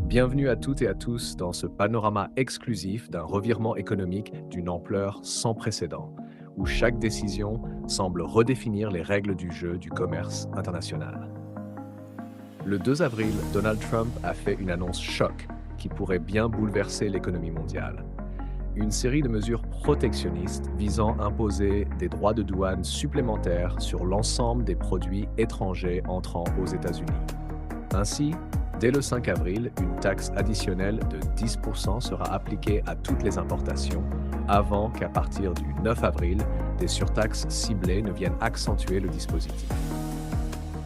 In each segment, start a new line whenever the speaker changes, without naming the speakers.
Bienvenue à toutes et à tous dans ce panorama exclusif d'un revirement économique d'une ampleur sans précédent, où chaque décision semble redéfinir les règles du jeu du commerce international. Le 2 avril, Donald Trump a fait une annonce choc qui pourrait bien bouleverser l'économie mondiale. Une série de mesures protectionnistes visant à imposer des droits de douane supplémentaires sur l'ensemble des produits étrangers entrant aux États-Unis. Ainsi, dès le 5 avril, une taxe additionnelle de 10% sera appliquée à toutes les importations, avant qu'à partir du 9 avril, des surtaxes ciblées ne viennent accentuer le dispositif.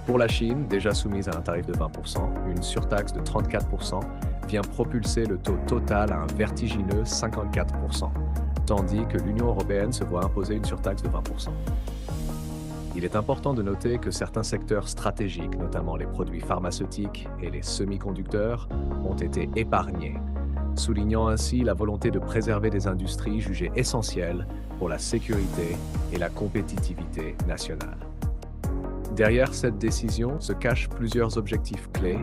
Pour la Chine, déjà soumise à un tarif de 20%, une surtaxe de 34% vient propulser le taux total à un vertigineux 54%, tandis que l'Union européenne se voit imposer une surtaxe de 20%. Il est important de noter que certains secteurs stratégiques, notamment les produits pharmaceutiques et les semi-conducteurs, ont été épargnés, soulignant ainsi la volonté de préserver des industries jugées essentielles pour la sécurité et la compétitivité nationale. Derrière cette décision se cachent plusieurs objectifs clés: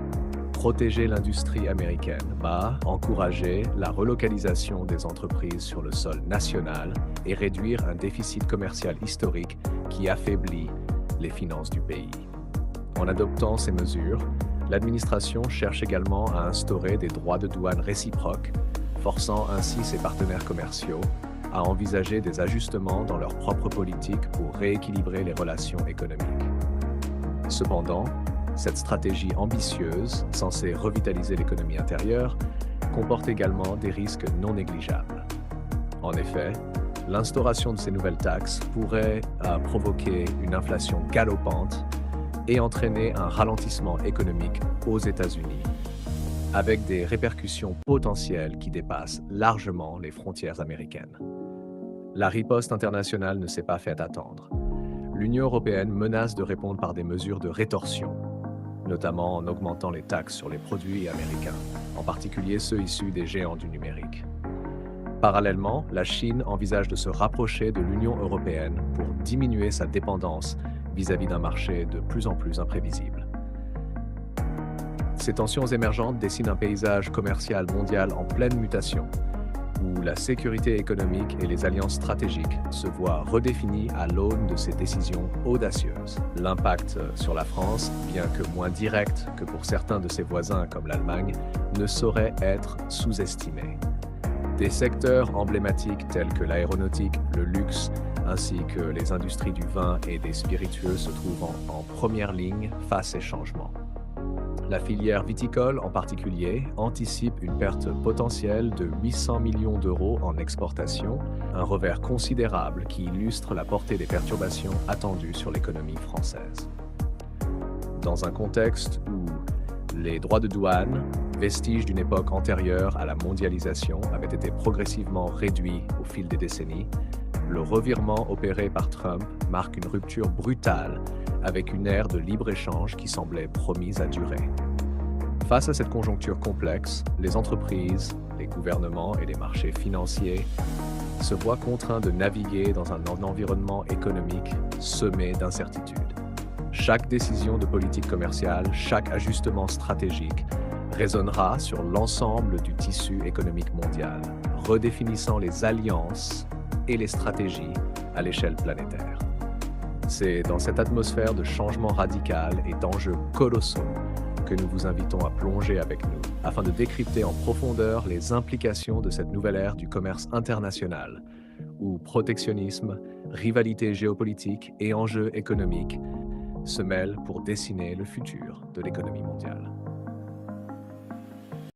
protéger l'industrie américaine, encourager la relocalisation des entreprises sur le sol national et réduire un déficit commercial historique qui affaiblit les finances du pays. En adoptant ces mesures, l'administration cherche également à instaurer des droits de douane réciproques, forçant ainsi ses partenaires commerciaux à envisager des ajustements dans leur propre politique pour rééquilibrer les relations économiques. Cependant, cette stratégie ambitieuse, censée revitaliser l'économie intérieure, comporte également des risques non négligeables. En effet, l'instauration de ces nouvelles taxes pourrait provoquer une inflation galopante et entraîner un ralentissement économique aux États-Unis, avec des répercussions potentielles qui dépassent largement les frontières américaines. La riposte internationale ne s'est pas fait attendre. L'Union européenne menace de répondre par des mesures de rétorsion, notamment en augmentant les taxes sur les produits américains, en particulier ceux issus des géants du numérique. Parallèlement, la Chine envisage de se rapprocher de l'Union européenne pour diminuer sa dépendance vis-à-vis d'un marché de plus en plus imprévisible. Ces tensions émergentes dessinent un paysage commercial mondial en pleine mutation, où la sécurité économique et les alliances stratégiques se voient redéfinies à l'aune de ces décisions audacieuses. L'impact sur la France, bien que moins direct que pour certains de ses voisins comme l'Allemagne, ne saurait être sous-estimé. Des secteurs emblématiques tels que l'aéronautique, le luxe, ainsi que les industries du vin et des spiritueux se trouvent en première ligne face à ces changements. La filière viticole, en particulier, anticipe une perte potentielle de 800 millions d'euros en exportation, un revers considérable qui illustre la portée des perturbations attendues sur l'économie française. Dans un contexte où les droits de douane, vestiges d'une époque antérieure à la mondialisation, avaient été progressivement réduits au fil des décennies, le revirement opéré par Trump marque une rupture brutale avec une ère de libre-échange qui semblait promise à durer. Face à cette conjoncture complexe, les entreprises, les gouvernements et les marchés financiers se voient contraints de naviguer dans un environnement économique semé d'incertitudes. Chaque décision de politique commerciale, chaque ajustement stratégique résonnera sur l'ensemble du tissu économique mondial, redéfinissant les alliances et les stratégies à l'échelle planétaire. C'est dans cette atmosphère de changement radical et d'enjeux colossaux que nous vous invitons à plonger avec nous, afin de décrypter en profondeur les implications de cette nouvelle ère du commerce international, où protectionnisme, rivalité géopolitique et enjeux économiques se mêlent pour dessiner le futur de l'économie mondiale.